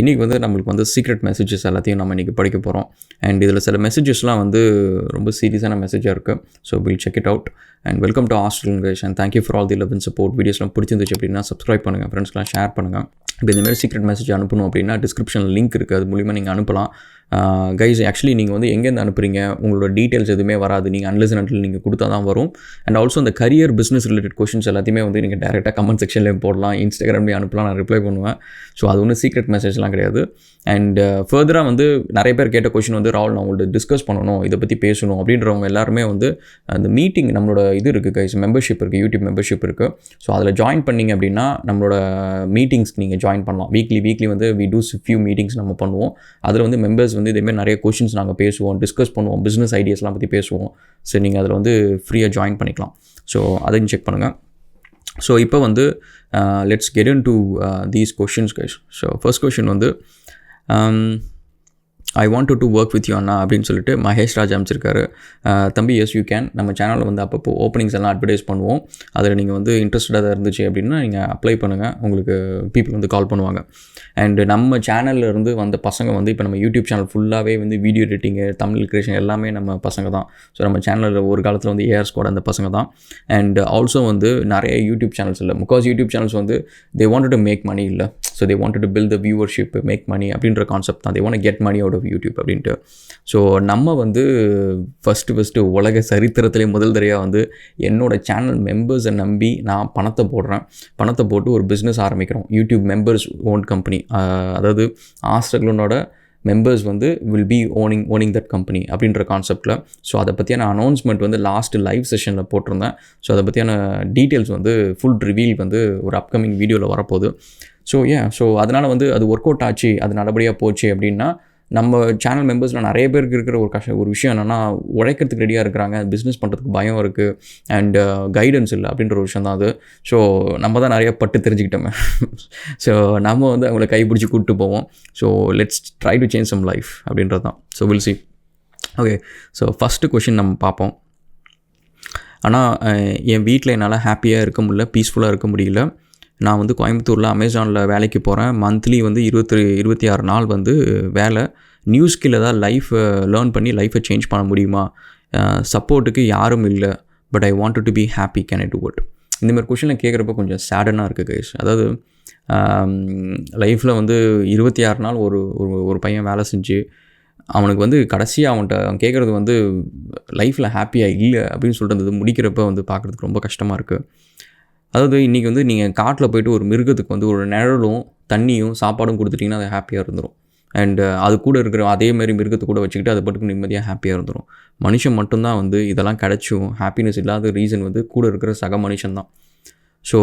இன்றைக்கி வந்து நம்மளுக்கு வந்து சீக்ரெட் மெசேஜஸ் எல்லாத்தையும் நம்ம இன்றைக்கி படிக்க போகிறோம். அண்ட் இதில் சில மெசேஜஸ்லாம் வந்து ரொம்ப சீரியஸான மெசேஜாக இருக்குது. So will check it out. And welcome to hostel guys and thank you for all the love and support. வீடியோஸ்லாம் பிடிச்சிருந்துச்சு அப்படின்னா சப்ஸ்கிரைப் பண்ணுங்கள், ஃப்ரெண்ட்ஸ்லாம் ஷேர் பண்ணுங்கள். இப்போ இந்தமாதிரி சீக்ரெட் மெசேஜ் அனுப்பணும் அப்படின்னா டிஸ்கிரிப்ஷனில் லிங்க் இருக்குது, அது மூலிமா நீங்கள் அனுப்பலாம். கைஸ் ஆக்சுவலி நீங்கள் வந்து எங்கேருந்து அனுப்புறீங்க, உங்களோட டீட்டெயில்ஸ் எதுவுமே வராது, நீங்கள் அன்லெஸ் அண்ட் அன்டில் நீங்கள் கொடுத்தா தான் வரும். அண்ட் ஆல்சோ அந்த கரியர் பிஸ்னஸ் ரிலேட்டட் கொஷின்ஸ் எல்லாத்தையுமே வந்து நீங்கள் டேரெக்டாக கமெண்ட் செக்ஷன்லேயும் போடலாம், இன்ஸ்டாகிராம்லேயும் அனுப்பலாம், நான் ரிப்ளை பண்ணுவேன். ஸோ அது ஒன்றும் சீக்ரெட் மெசேஜ்லாம் கிடையாது. அண்ட் ஃபர்தராக வந்து நிறைய பேர் கேட்ட கொஷின் வந்து ராகுல் நான் உங்கள்கிட்ட டிஸ்கஸ் பண்ணணும், இதை பற்றி பேசணும் அப்படின்றவங்க எல்லாருமே வந்து அந்த மீட்டிங் நம்மளோட இது இருக்குது கைஸ், மெம்பர்ஷிப் இருக்குது, யூடியூப் மெம்பர்ஷிப் இருக்குது. ஸோ அதில் ஜாயின் பண்ணிங்க அப்படின்னா நம்மளோட மீட்டிங்ஸ்க்கு நீங்கள் ஜாயின் பண்ணலாம். வீக்லி வந்து வி டூ ஃபியூ மீட்டிங்ஸ் நம்ம பண்ணுவோம். அதில் வந்து மெம்பர்ஸ் வந்து இதேமாதிரி நிறைய கொஷின்ஸ் நாங்கள் பேசுவோம், டிஸ்கஸ் பண்ணுவோம், பிஸ்னஸ் ஐடியாஸ்லாம் பற்றி பேசுவோம். சரி, நீங்கள் அதில் வந்து ஃப்ரீயாக ஜாயின் பண்ணிக்கலாம். ஸோ அதையும் செக் பண்ணுங்கள். ஸோ இப்போ வந்து let's get into these questions guys. So first question வந்து I want to work with you அண்ணா அப்படின்னு சொல்லிட்டு மகேஷ் ராஜ் அமைச்சிருக்காரு. தம்பி எஸ் யூ கேன். நம்ம சேனலில் வந்து அப்பப்போ ஓப்பனிங்ஸ் எல்லாம் அட்வர்டைஸ் பண்ணுவோம். அதில் நீங்கள் வந்து இன்ட்ரெஸ்டடாக இருந்துச்சு அப்படின்னா நீங்கள் அப்ளை பண்ணுங்கள், உங்களுக்கு பீப்புள் வந்து கால் பண்ணுவாங்க. அண்டு நம்ம சேனலில் இருந்து வந்த பசங்க வந்து இப்போ நம்ம யூடியூப் சேனல் ஃபுல்லாகவே வந்து வீடியோ எடிட்டிங்கு, தமிழ் கிரியேஷன் எல்லாமே நம்ம பசங்க தான். ஸோ நம்ம சேனலில் ஒரு காலத்தில் வந்து ஏஆர் ஸ்குவாட் அந்த பசங்க தான். அண்ட் ஆல்சோ வந்து நிறைய யூடியூப் சேனல்ஸ் இல்லை, முக்காஸ் யூடியூப் சேனல்ஸ் வந்து they wanted to make money இல்லை. So they wanted to build the viewership, make money அப்படின்ற கான்செப்ட் தான். They want get money out of YouTube அப்படின்ட்டு. ஸோ நம்ம வந்து ஃபஸ்ட்டு உலக சரித்திரத்திலே முதல் தடவையாக வந்து என்னோடய சேனல் மெம்பர்ஸை நம்பி நான் பணத்தை போட்டு ஒரு பிஸ்னஸ் ஆரம்பிக்கிறோம். யூடியூப் மெம்பர்ஸ் ஓன் கம்பெனி, அதாவது ஹாஸ்டலோட மெம்பர்ஸ் வந்து will be owning that company அப்படின்ற கான்செப்டில். ஸோ அதை பற்றியான அனௌன்ஸ்மெண்ட் வந்து லாஸ்ட் லைவ் செஷனில் போட்டிருந்தேன். ஸோ அதை பற்றியான டீட்டெயில்ஸ் வந்து ஃபுல் ரிவீல் வந்து ஒரு அப்கமிங் வீடியோவில் வரப்போகுது. ஸோ அதனால் வந்து அது ஒர்க் அவுட் ஆச்சு, அது நல்லபடியாக போச்சு அப்படின்னா நம்ம சேனல் மெம்பர்ஸில் நிறைய பேருக்கு இருக்கிற ஒரு விஷயம் என்னென்னா உழைக்கிறதுக்கு ரெடியாக இருக்கிறாங்க, பிஸ்னஸ் பண்ணுறதுக்கு பயம் இருக்குது அண்ட் கைடன்ஸ் இல்லை அப்படின்ற ஒரு விஷயம் தான் அது. ஸோ நம்ம தான் நிறைய பட்டு தெரிஞ்சுக்கிட்டோமே. ஸோ நம்ம வந்து அவங்கள கைப்பிடிச்சி கூப்பிட்டு போவோம். So let's try to change some life அப்படின்றது தான். So will see. Okay, so first question நம்ம பார்ப்போம். ஆனால் என் வீட்டில் என்னால் ஹாப்பியாக இருக்க முடியல, பீஸ்ஃபுல்லாக இருக்க முடியல. நான் வந்து கோயம்புத்தூரில் அமேசானில் வேலைக்கு போகிறேன். மந்த்லி வந்து 26 நாள் வந்து வேலை. நியூ ஸ்கில் ஏதாவது லைஃப்பை லேர்ன் பண்ணி லைஃப்பை சேஞ்ச் பண்ண முடியுமா? சப்போர்ட்டுக்கு யாரும் இல்லை. But I want to be happy, can I do it? இந்தமாதிரி கொஷினில் கேட்குறப்ப கொஞ்சம் சேடனாக இருக்குது கைஸ். அதாவது லைஃப்பில் வந்து 26 நாள் ஒரு பையன் வேலை செஞ்சு அவனுக்கு வந்து கடைசியாக அவன் கேட்குறது வந்து லைஃப்பில் ஹாப்பியாக இல்லை அப்படின்னு சொல்லிட்டு முடிக்கிறப்ப வந்து பார்க்குறதுக்கு ரொம்ப கஷ்டமாக இருக்குது. அதாவது இன்றைக்கி வந்து நீங்கள் காட்டில் போய்ட்டு ஒரு மிருகத்துக்கு வந்து ஒரு நிழலும் தண்ணியும் சாப்பாடும் கொடுத்துட்டிங்கன்னா அது ஹாப்பியாக இருந்துடும். அண்டு அது கூட இருக்கிற அதேமாதிரி மிருகத்தை கூட வச்சுக்கிட்டு அது பாட்டுக்கு நிம்மதியாக ஹாப்பியாக இருந்துடும். மனுஷன் மட்டும்தான் வந்து இதெல்லாம் கிடைச்சும் ஹாப்பினஸ் இல்லாத ரீசன் வந்து கூட இருக்கிற சக மனுஷன் தான். ஸோ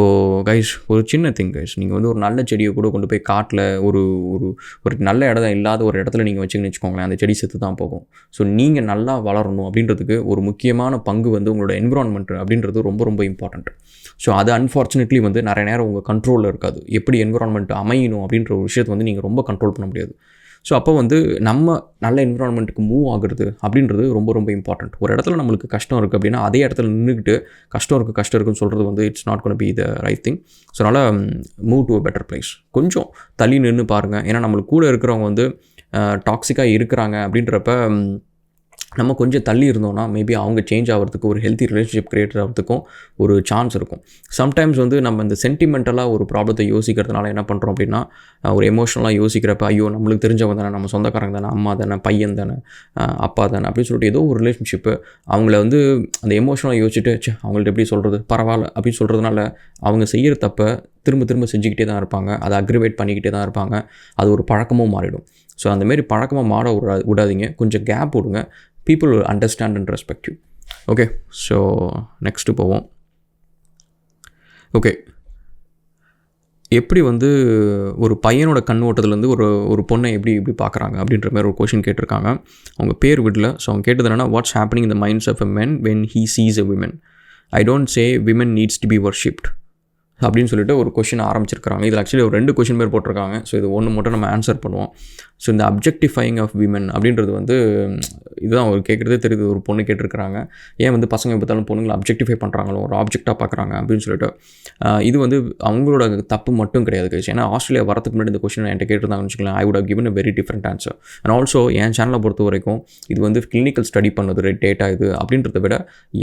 கைஸ், ஒரு சின்ன திங் கைஸ், நீங்கள் வந்து ஒரு நல்ல செடியை கூட கொண்டு போய் காட்டில் ஒரு நல்ல இடம் இல்லாத ஒரு இடத்துல நீங்கள் வச்சுக்கின்னு வச்சுக்கோங்களேன், அந்த செடி செத்து தான் போகும். ஸோ நீங்கள் நல்லா வளரணும் அப்படின்றதுக்கு ஒரு முக்கியமான பங்கு வந்து உங்களோட என்விரான்மெண்ட் அப்படின்றது ரொம்ப ரொம்ப இம்பார்ட்டண்ட். ஸோ அது அன்ஃபார்ச்சுனேட்லி வந்து நிறைய நேரம் உங்கள் கண்ட்ரோலில் இருக்காது. எப்படி என்விரான்மெண்ட் அமையணும் அப்படின்ற ஒரு விஷயத்தை வந்து நீங்கள் ரொம்ப கண்ட்ரோல் பண்ண முடியாது. ஸோ அப்போ வந்து நம்ம நல்ல என்விரான்மெண்ட்டுக்கு மூவ் ஆகுறது அப்படின்றது ரொம்ப ரொம்ப இம்பார்ட்டண்ட். ஒரு இடத்துல நம்மளுக்கு கஷ்டம் இருக்குது அப்படின்னா அதே இடத்துல நின்றுக்கிட்டு கஷ்டம் இருக்குன்னு சொல்கிறது வந்து it's not gonna be the right thing. So அதனால் move to a better place. கொஞ்சம் தள்ளி நின்று பாருங்கள். ஏன்னா நம்மளுக்கு கூட இருக்கிறவங்க வந்து டாக்ஸிக்காக இருக்கிறாங்க அப்படின்றப்ப நம்ம கொஞ்சம் தள்ளி இருந்தோம்னா மேபி அவங்க சேஞ்ச் ஆகிறதுக்கு, ஒரு ஹெல்த்தி ரிலேஷன்ஷிப் க்ரியேட் ஆகிறதுக்கும் ஒரு சான்ஸ் இருக்கும். சம்டைம்ஸ் வந்து நம்ம இந்த சென்டிமெண்டலாக ஒரு ப்ராப்ளத்தை யோசிக்கிறதுனால என்ன பண்ணுறோம் அப்படின்னா, ஒரு எமோஷனலாக யோசிக்கிறப்ப ஐயோ நம்மளுக்கு தெரிஞ்சவங்க தானே, நம்ம சொந்தக்காரங்க தானே, அம்மா தானே, பையன் தானே, அப்பா தானே அப்படின்னு சொல்லிட்டு ஏதோ ஒரு ரிலேஷன்ஷிப்பு அவங்கள வந்து அந்த எமோஷனலாக யோசிச்சுட்டு அவங்கள்ட்ட எப்படி சொல்கிறது பரவாயில்ல அப்படின்னு சொல்கிறதுனால அவங்க செய்கிற தப்பை திரும்ப செஞ்சுக்கிட்டே தான் இருப்பாங்க. அதை அக்ரிவேட் பண்ணிக்கிட்டே தான் இருப்பாங்க. அது ஒரு பழக்கமும் மாறிடும். ஸோ அந்தமாரி பழக்கமாக மாற விடாதீங்க. கொஞ்சம் கேப் விடுங்க. people will understand and respect you. Okay, so next போவோம். ஓகே, எப்படி வந்து ஒரு பையனோட கண்ணோட்டத்துலேருந்து ஒரு பொண்ணை எப்படி பார்க்குறாங்க அப்படின்ற மாதிரி ஒரு கொஷின் கேட்டிருக்காங்க. அவங்க பேர் விடல. ஸோ அவங்க கேட்டது என்னன்னா, what's happening in the minds of a men when he sees a women? I don't say women needs to be worshipped அப்படின்னு சொல்லிட்டு ஒரு கொஷின் ஆரம்பிச்சிருக்காங்க. இதில் ஆக்சுவலி ஒரு 2 கொஷின் பேர் போட்டிருக்காங்க. ஸோ இது ஒன்று மட்டும் நம்ம ஆன்சர் பண்ணுவோம். ஸோ இந்த அப்ஜெக்டிஃபைங் ஆஃப் விமன் அப்படின்றது வந்து இதுதான் அவர் கேட்குறதே தெரியுது. ஒரு பொண்ணு கேட்டிருக்கிறாங்க, ஏன் வந்து பசங்க பார்த்தாலும் பொண்ணுங்களை அப்ஜெக்டிஃபை பண்ணுறாங்களோ, ஒரு ஆப்ஜெக்டாக பார்க்குறாங்க அப்படின்னு சொல்லிட்டு. இது வந்து அவங்களோட தப்பு மட்டும் கிடையாது கைஸ். ஏன்னா ஆஸ்திரேலியா வரதுக்கு முன்னாடி இந்த கொஸ்டின் என்கிட்ட கேட்டிருந்தாங்கன்னு வச்சுக்கலாம், I would have given a very different answer. And also என் சேனலை பொறுத்த வரைக்கும் இது வந்து கிளினிக்கல் ஸ்டடி பண்ணது டேட்டா இது அப்படின்றத விட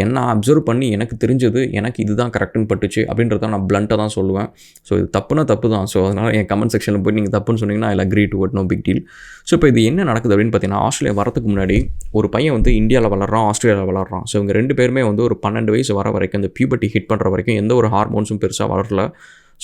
என்ன அப்சர்வ் பண்ணி எனக்கு தெரிஞ்சது, எனக்கு இதுதான் கரெக்டுன்னு பட்டுச்சு அப்படின்றத நான் பிளண்ட்டாக தான் சொல்லுவேன். ஸோ இது தப்புனா தப்பு தான். ஸோ அதனால் என் கமெண்ட் செக்ஷனில் போய் நீங்கள் தப்புன்னு சொன்னீங்கன்னா I agree to it, no big deal. So இப்போ இது என்ன நடக்குது அப்படின்னு பார்த்தீங்கன்னா, ஆஸ்திரேலியா வரதுக்கு முன்னாடி ஒரு பையன் வந்து இந்தியாவில் வளர்றான், ஆஸ்திரேலியாவில் வளர்றான். ஸோ இவங்க 2 பேருமே வந்து ஒரு 12 வயசு வர வரைக்கும், இந்த பியூபர்ட்டி ஹிட் பண்ணுற வரைக்கும் எந்த ஒரு ஹார்மோன்ஸும் பெருசாக வளரல.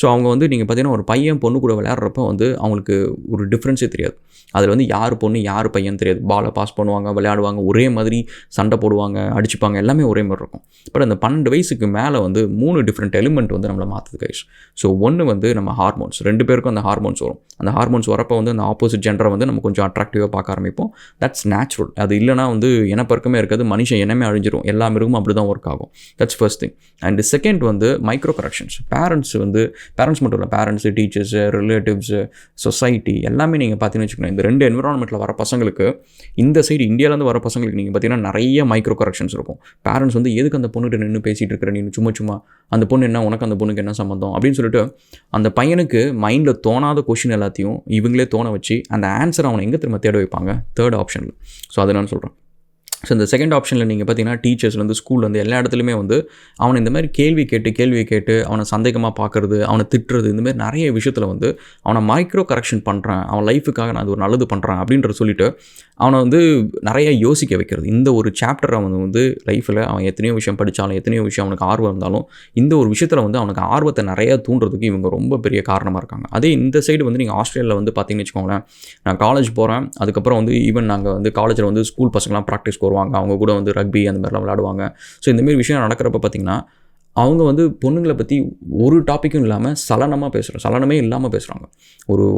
ஸோ அவங்க வந்து நீங்கள் பார்த்தீங்கன்னா ஒரு பையன் பொண்ணு கூட விளையாடுறப்ப வந்து அவங்களுக்கு ஒரு டிஃப்ரென்ஸே தெரியாது. அதில் வந்து யார் பொண்ணு யார் பையன் தெரியாது. பாலை பாஸ் பண்ணுவாங்க, விளையாடுவாங்க, ஒரே மாதிரி சண்டை போடுவாங்க, அடிச்சுப்பாங்க, எல்லாமே ஒரே மாதிரி இருக்கும். பட் அந்த 12 வயசுக்கு மேலே வந்து 3 டிஃப்ரெண்ட் எலிமெண்ட் வந்து நம்மளை மாற்றுது கைஸ். ஸோ ஒன்று வந்து நம்ம ஹார்மோன்ஸ், 2 பேருக்கும் அந்த ஹார்மோன்ஸ் வரும். அந்த ஹார்மோன்ஸ் வரப்போ வந்து அந்த ஆப்போசிட் ஜெண்டரை வந்து நம்ம கொஞ்சம் அட்ராக்டிவாக பார்க்க ஆரம்பிப்போம். That's natural. அது இல்லைனா வந்து இனப்பெருக்கமே இருக்காது, மனுஷன் இனமே அழிஞ்சிரும். எல்லா மிருகமும் அப்படி தான் ஒர்க் ஆகும். That's first thing. And second வந்து மைக்ரோ கரெக்ஷன்ஸ். பேரண்ட்ஸ் மட்டும் இல்லை, பேரண்ட்ஸு, டீச்சர்ஸு, ரிலேட்டிவ்ஸு, சொசைட்டி எல்லாமே நீங்கள் பார்த்தீங்கன்னு வச்சுக்கோங்க, இந்த 2 என்விரான்மெண்ட்டில் வர பசங்களுக்கு, இந்த சைடு இந்தியாவிலேருந்து வர பசங்களுக்கு நீங்கள் பார்த்தீங்கன்னா நிறைய மைக்ரோ கரெக்ஷன்ஸ் இருக்கும். பேரண்ட்ஸ் வந்து எதுக்கு அந்த பொண்ணுகிட்ட நின்று பேசிகிட்டு இருக்கிற நீ, சும்மா அந்த பொண்ணு என்ன, உனக்கு அந்த பொண்ணுக்கு என்ன சம்மந்தம் அப்படின்னு சொல்லிட்டு அந்த பையனுக்கு மைண்டில் தோணாத கொஷின் எல்லாத்தையும் இவங்களே தோண வச்சு அந்த ஆன்சர் அவனை எங்கே திரும்ப தேட வைப்பாங்க, தேர்ட் ஆப்ஷனில். ஸோ அதை நான் சொல்கிறேன். ஸோ இந்த செகண்ட் ஆப்ஷனில் நீங்கள் பார்த்தீங்கன்னா டீச்சர்ஸ்லேருந்து ஸ்கூல்லேருந்து எல்லா இடத்துலையுமே வந்து அவனை இந்த மாதிரி கேள்வி கேட்டு அவனை சந்தேகமாக பார்க்குறது, அவனை திட்டுறது, இந்தமாதிரி நிறைய விஷயத்தில் வந்து அவனை மைக்ரோ கரெக்ஷன் பண்ணுறேன், அவன் லைஃபுக்காக நான் அது ஒரு நல்லது பண்ணுறேன் அப்படின்ற சொல்லிவிட்டு அவனை வந்து நிறைய யோசிக்க வைக்கிறது. இந்த ஒரு சாப்டர் அவன் வந்து லைஃப்பில் அவன் எத்தனையோ விஷயம் படித்தாலும், எத்தனையோ விஷயம் அவனுக்கு ஆர்வம் இருந்தாலும், இந்த ஒரு விஷயத்தில் வந்து அவனுக்கு ஆர்வத்தை நிறையா தூண்டுறதுக்கு இவங்க ரொம்ப பெரிய காரணமாக இருக்காங்க. அதே இந்த சைடு வந்து நீங்கள் ஆஸ்திரேலியாவில் வந்து பார்த்தீங்கன்னு வச்சுக்கோங்களேன், நான் காலேஜ் போகிறேன், அதுக்கப்புறம் வந்து ஈவன் நாங்கள் வந்து காலேஜில் வந்து ஸ்கூல் பசங்களாம் ப்ராக்டிஸ் வருவாங்க, அவங்க கூட வந்து ரக்பி அந்த மாதிரிலாம் விளையாடுவாங்க. ஸோ இந்தமாரி விஷயம் நடக்கிறப்ப பார்த்திங்கன்னா அவங்க வந்து பொண்ணுங்களை பற்றி ஒரு டாப்பிக்கும் இல்லாமல் சலனமே இல்லாமல் பேசுகிறாங்க.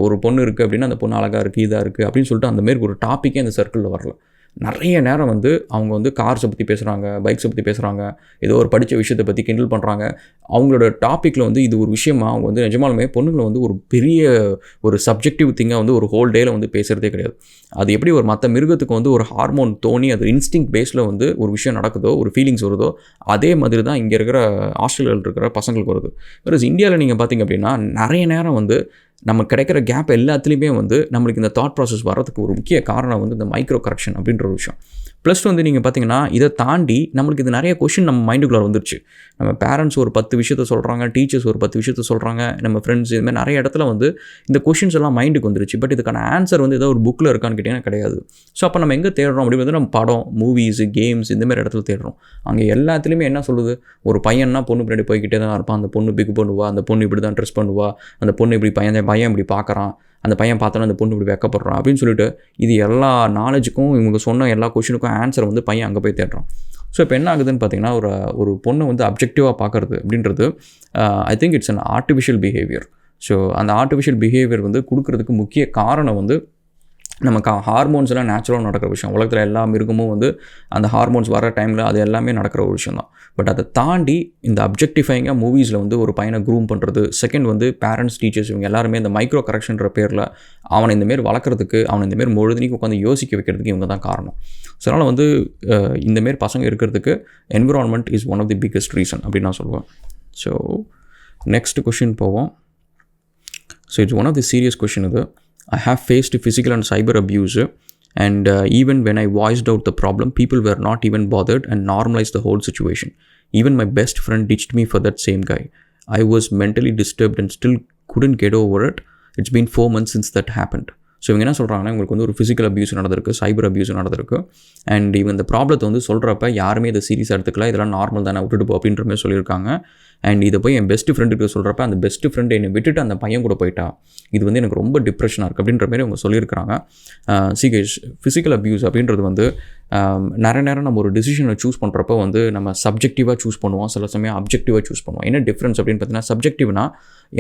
ஒரு பொண்ணு இருக்குது அப்படின்னா அந்த பொண்ணு அழகாக இருக்குது, இதாக இருக்குது அப்படின்னு சொல்லிட்டு அந்தமாரி ஒரு டாப்பிக்கே அந்த சர்க்கிளில் வரல. நிறைய நேரம் வந்து அவங்க வந்து கார்ஸை பற்றி பேசுகிறாங்க, பைக்ஸை பற்றி பேசுகிறாங்க, ஏதோ ஒரு படித்த விஷயத்தை பற்றி கிண்டல் பண்ணுறாங்க. அவங்களோட டாப்பிக்கில் வந்து இது ஒரு விஷயமா அவங்க வந்து நிஜமாலுமே பொண்ணுங்களை வந்து ஒரு பெரிய ஒரு சப்ஜெக்டிவ் திங்காக வந்து ஒரு ஹோல் டேயில் வந்து பேசுகிறதே கிடையாது. அது எப்படி ஒரு மற்ற மிருகத்துக்கு வந்து ஒரு ஹார்மோன் தோணி அது இன்ஸ்டிங் பேஸில் வந்து ஒரு விஷயம் நடக்குதோ, ஒரு ஃபீலிங்ஸ் வருதோ, அதே மாதிரி தான் இங்கே இருக்கிற ஆஸ்திரேலியாவில் இருக்கிற பசங்களுக்கு வருது. வேறு இந்தியாவில் நீங்கள் பார்த்தீங்க அப்படின்னா நிறைய நேரம் வந்து நமக்கு கிடைக்கிற கேப் எல்லாத்துலேயுமே வந்து நம்மளுக்கு இந்த தாட் ப்ராசஸ் வர்றதுக்கு ஒரு முக்கிய காரணம் வந்து இந்த மைக்ரோ கரெக்ஷன் அப்படின்ற ஒரு விஷயம். ப்ளஸ் வந்து நீங்கள் பார்த்தீங்கன்னா இதை தாண்டி நம்மளுக்கு இது நிறைய கொஷின் நம்ம மைண்டுக்குள்ளே வந்துருச்சு. நம்ம பேரண்ட்ஸ் ஒரு 10 விஷயத்த சொல்கிறாங்க, டீச்சர்ஸ் ஒரு 10 விஷயத்த சொல்கிறாங்க, நம்ம ஃப்ரெண்ட்ஸ் இதுமாதிரி நிறைய இடத்துல வந்து இந்த கொஷின்ஸ் எல்லாம் மைண்டுக்கு வந்துருச்சு. பட் இதுக்கான ஆன்சர் வந்து ஏதோ ஒரு புக்கில் இருக்கான்னு கேட்டிங்கன்னா கிடையாது. ஸோ அப்போ நம்ம எங்கே தேடுறோம் அப்படிங்கிறது நம்ம படம், மூவிஸ், கேம்ஸ் இந்தமாதிரி இடத்துல தேடுறோம். அங்கே எல்லாத்துலேயுமே என்ன சொல்லுது, ஒரு பையன்னா பொண்ணு பின்னாடி போய்கிட்டே தான் இருப்பான், அந்த பொண்ணு பிக் பண்ணுவா, அந்த பொண்ணு இப்படி தான் ட்ரெஸ் பண்ணுவா, அந்த பொண்ணு இப்படி பையன் இப்படி பார்க்குறான், அந்த பையன் பார்த்தோன்னா அந்த பொண்ணு இப்படி வெக்கப்படுறான் அப்படின்னு சொல்லிட்டு இது எல்லா நாலேஜுக்கும் இவங்க சொன்ன எல்லா கொஷினுக்கும் ஆன்சர் வந்து பையன் அங்கே போய் தேடுறான். ஸோ இப்போ என்ன ஆகுதுன்னு பார்த்தீங்கன்னா ஒரு பொண்ணை வந்து அப்ஜெக்டிவாக பார்க்குறது அப்படின்றது I think it's an artificial behaviour. So அந்த ஆர்டிஃபிஷியல் பிஹேவியர் வந்து கொடுக்குறதுக்கு முக்கிய காரணம் வந்து நமக்கு ஹார்மோன்ஸ் எல்லாம் நேச்சுரலாக நடக்கிற விஷயம். உலகத்தில் எல்லா மிருகமும் வந்து அந்த ஹார்மோன்ஸ் வர டைமில் அது எல்லாமே நடக்கிற ஒரு விஷயம் தான். பட் அதை தாண்டி இந்த அப்ஜெக்டிஃபைங்காக மூவிஸில் வந்து ஒரு பையனை க்ரூம் பண்ணுறது, செகண்ட் வந்து பேரண்ட்ஸ், டீச்சர்ஸ் இவங்க எல்லாருமே இந்த மைக்ரோ கரெக்ஷன்ற பேரில் அவனை இந்தமாரி வளர்க்குறதுக்கு, அவனை இந்தமாரி பொழுதுனிக்கு உட்காந்து யோசிக்க வைக்கிறதுக்கு இவங்க தான் காரணம். ஸோ அதனால் வந்து இந்தமாரி பசங்க இருக்கிறதுக்கு environment is one of the biggest reason அப்படின்னு நான் சொல்லுவேன். ஸோ நெக்ஸ்ட் கொஷின் போவோம். So it's one of the serious question இது. I have faced physical and cyber abuse, and even when I voiced out the problem, people were not even bothered and normalized the whole situation. Even my best friend ditched me for that same guy. I was mentally disturbed and still couldn't get over it. It's been 4 months since that happened. So இவங்க என்ன சொல்கிறாங்கன்னா, உங்களுக்கு வந்து ஒரு physical abuse நடந்திருக்கு, சைபர் abuse நடந்திருக்கு, and இவங்க இந்த ப்ராப்ளத்தை வந்து சொல்கிறப்ப யாருமே இதை சீரியஸாக எடுத்துக்கலாம், இதெல்லாம் நார்மல் தானே, விட்டுட்டு போ அப்படின்ற மாதிரி சொல்லியிருக்காங்க. அண்ட் இதை போய் என் பெஸ்ட் ஃப்ரெண்டுக்கு சொல்கிறப்ப அந்த பெஸ்ட் ஃப்ரெண்டு என்னை விட்டுட்டு அந்த பையன் கூட போயிட்டா, இது வந்து எனக்கு ரொம்ப டிப்ரெஷனாக இருக்குது அப்படின்ற மாதிரி அவங்க சொல்லியிருக்கிறாங்க. ஃபிசிக்கல் அபியூஸ் அப்படின்றது வந்து நிறைய நேரம் நம்ம ஒரு டிசிஷனை சூஸ் பண்ணுறப்ப வந்து நம்ம சப்ஜெக்டிவாக சூஸ் பண்ணுவோம், சில சமயம் அப்ஜெக்டிவாக சூஸ் பண்ணுவோம். என்ன டிஃப்ரென்ஸ் அப்படின்னு பார்த்தீங்கன்னா, சப்ஜெக்டிவ்னா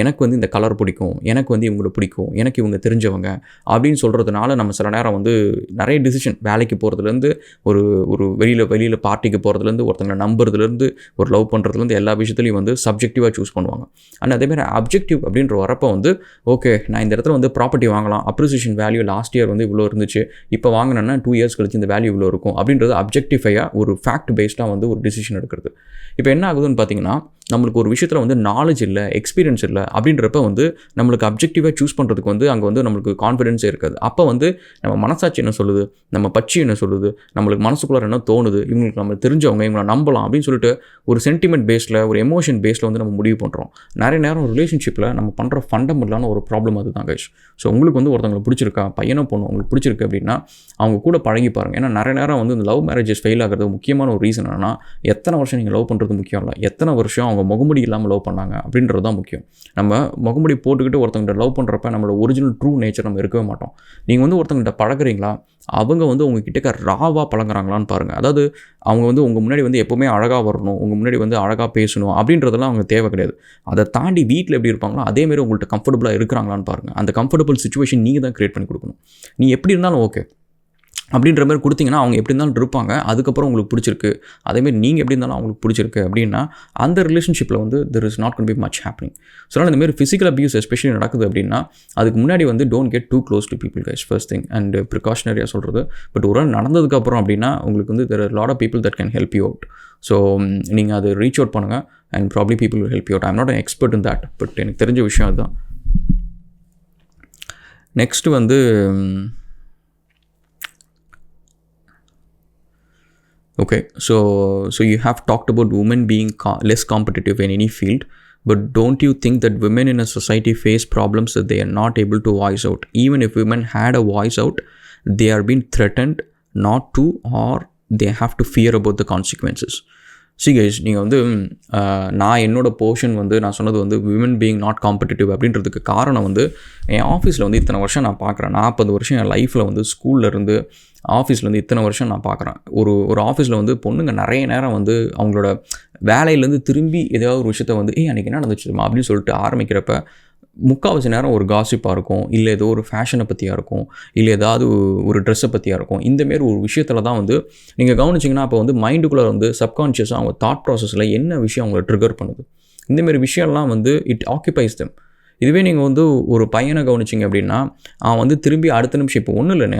எனக்கு வந்து இந்த கலர் பிடிக்கும், எனக்கு வந்து இவங்களை பிடிக்கும், எனக்கு இவங்க தெரிஞ்சவங்க அப்படின்னு சொல்கிறதுனால நம்ம சில நேரம் வந்து நிறைய டிசிஷன், வேலைக்கு போகிறதுலேருந்து ஒரு வெளியில் பார்ட்டிக்கு போகிறதுலேருந்து ஒருத்தங்களை நம்புறதுலேருந்து ஒரு லவ் பண்ணுறதுலேருந்து எல்லா விஷயத்துலையும் வந்து சப்ஜெக்டிவாக சூஸ் பண்ணுவாங்க. ஆனால் அதேமாதிரி அப்ஜெக்டிவ் அப்படின்ற வரப்போ வந்து ஓகே, நான் இந்த இடத்துல வந்து ப்ராப்பர்ட்டி வாங்கலாம், அப்ரிசியேஷன் வேல்யூ லாஸ்ட் இயர் வந்து இவ்வளோ இருந்துச்சு, இப்போ வாங்கினேன்னா 2 இயர்ஸ் கழிச்சு இந்த வேல்யூ இவ்வளோ இருக்கும் அப்படின்றது அப்ஜெக்டிஃபையாக ஒரு ஃபேக்ட் பேஸ்டாக வந்து ஒரு டிசிஷன் எடுக்கிறது. இப்போ என்ன ஆகுதுன்னு பார்த்தீங்கன்னா, நம்மளுக்கு ஒரு விஷயத்தில் வந்து நாலேஜ் இல்லை, எக்ஸ்பீரியன்ஸ் இல்லை அப்படின்றப்ப வந்து நம்மளுக்கு அப்ஜெக்டிவாக சூஸ் பண்ணுறதுக்கு வந்து அங்கே வந்து நம்மளுக்கு கான்ஃபிடென்ஸே இருக்காது. அப்போ வந்து நம்ம மனசாட்சி என்ன சொல்லுது, நம்ம பட்சி என்ன சொல்லுது, நம்மளுக்கு மனசுக்குள்ளார என்ன தோணுது, இவங்களுக்கு நம்ம தெரிஞ்சவங்க, இவங்களை நம்பலாம் அப்படின்னு சொல்லிட்டு ஒரு சென்டிமெண்ட் பேஸில், ஒரு எமோஷன் பேஸில் வந்து நம்ம முடிவு பண்ணுறோம். நிறைய நேரம் ரிலேஷன்ஷிப்பில் நம்ம பண்ணுற ஃபண்டமெண்டலான ஒரு ப்ராப்ளம் அதுதான் கைஸ். ஸோ உங்களுக்கு வந்து ஒருத்தவங்களை பிடிச்சிருக்கா, பையனோ பொண்ணு உங்களுக்கு பிடிச்சிருக்கு அப்படின்னா அவங்க கூட பழகி பாருங்கள். ஏன்னா நிறைய நேரம் வந்து இந்த லவ் மேரேஜஸ் ஃபெயில் ஆகிறது முக்கியமான ஒரு ரீசன் என்னன்னா, எத்தனை வருஷம் நீங்கள் லவ் பண்ணுறது முக்கியம் இல்லை, எத்தனை வருஷம் அவங்க முகமுடி இல்லாமல் லவ் பண்ணாங்க அப்படின்றது தான் முக்கியம். நம்ம முகமுடி போட்டுக்கிட்டு ஒருத்தவங்கிட்ட லவ் பண்ணுறப்ப நம்மளோட ஒரிஜினல் ட்ரூ நேச்சர் நம்ம இருக்கவே மாட்டோம். நீங்கள் வந்து ஒருத்தவங்கிட்ட பழகுறீங்களா, அவங்க வந்து உங்ககிட்ட ராவாக பழங்குறாங்களான்னு பாருங்கள். அதாவது அவங்க வந்து உங்கள் முன்னாடி வந்து எப்போவுமே அழகாக வரணும், உங்கள் முன்னாடி வந்து அழகாக பேசணும் அப்படின்றதெல்லாம் அவங்க தேவை கிடையாது. அதை தாண்டி வீட்டில் எப்படி இருப்பாங்களோ அதேமாரி உங்கள்கிட்ட கம்ஃபர்டபுளாக இருக்கிறாங்களான்னு பாருங்கள். அந்த கம்ஃபர்டபுள் சுச்சுவேஷன் நீங்கள் தான் க்ரியேட் பண்ணி கொடுக்கணும். நீ எப்படி இருந்தாலும் ஓகே அப்படின்ற மாதிரி கொடுத்தீங்கன்னா அவங்க எப்படி இருந்தாலும் இருப்பாங்க. அதுக்கப்புறம் உங்களுக்கு பிடிச்சிருக்கு, அதேமாதிரி நீங்கள் எப்படி இருந்தாலும் அவங்களுக்கு பிடிச்சிருக்கு அப்படின்னா அந்த ரிலேஷன்ஷிப்பில் வந்து there is not going to be much happening. So அதனால் இந்தமாதிரி ஃபிசிக்கல் அபியூஸ் எஸ்பெஷலி நடக்குது அப்படின்னா அதுக்கு முன்னாடி வந்து don't get too close to people guys, first thing. And ப்ரிகாஷனரியாக சொல்கிறது. பட் ஒரு நாள் நடந்ததுக்கப்புறம் அப்படின்னா உங்களுக்கு வந்து there are a lot of people that can help you out. So நீங்கள் அதை ரீச் அவுட் பண்ணுங்கள் and probably people will help you out. I'm not an expert in that, but எனக்கு தெரிஞ்ச விஷயம் அதுதான். நெக்ஸ்ட்டு வந்து okay, so you have talked about women being less competitive in any field, but don't you think that women in a society face problems that they are not able to voice out? Even if women had a voice out, they are being threatened not to, or they have to fear about the consequences. See guys, நீங்கள் வந்து நான் என்னோடய portion வந்து நான் சொன்னது வந்து women being not competitive அப்படின்றதுக்கு காரணம் வந்து என் ஆஃபீஸில் வந்து இத்தனை வருஷம் நான் பார்க்குறேன். 40 வருஷம் என் லைஃப்பில் வந்து ஸ்கூல்லேருந்து ஆஃபீஸ்லேருந்து இத்தனை வருஷம் நான் பார்க்குறேன். ஒரு ஆஃபீஸில் வந்து பொண்ணுங்க நிறைய நேரம் வந்து அவங்களோட வேலையிலேருந்து திரும்பி ஏதாவது ஒரு விஷயத்த வந்து அன்றைக்கி என்ன நடந்துச்சுமா அப்படின்னு சொல்லிட்டு ஆரம்பிக்கிறப்ப முக்கால்வாசி நேரம் ஒரு காசிப்பாக இருக்கும், இல்லை ஏதோ ஒரு ஃபேஷனை பற்றியாக இருக்கும், இல்லை ஏதாவது ஒரு ட்ரெஸ்ஸை பற்றியாக இருக்கும். இந்தமாரி ஒரு விஷயத்தில் தான் வந்து நீங்கள் கவனிச்சிங்கன்னா அப்போ வந்து மைண்டுக்குள்ளே வந்து சப்கான்ஷியஸாக அவங்க தாட் ப்ராசஸில் என்ன விஷயம் அவங்களை ட்ரிகர் பண்ணுது, இந்தமாரி விஷயம்லாம் வந்து இட் ஆக்கியபைஸ் தெம். இதுவே நீங்கள் வந்து ஒரு பையனை கவனிச்சிங்க அப்படின்னா அவன் வந்து திரும்பி அடுத்த நிமிஷம் இப்போ ஒன்றும் இல்லை,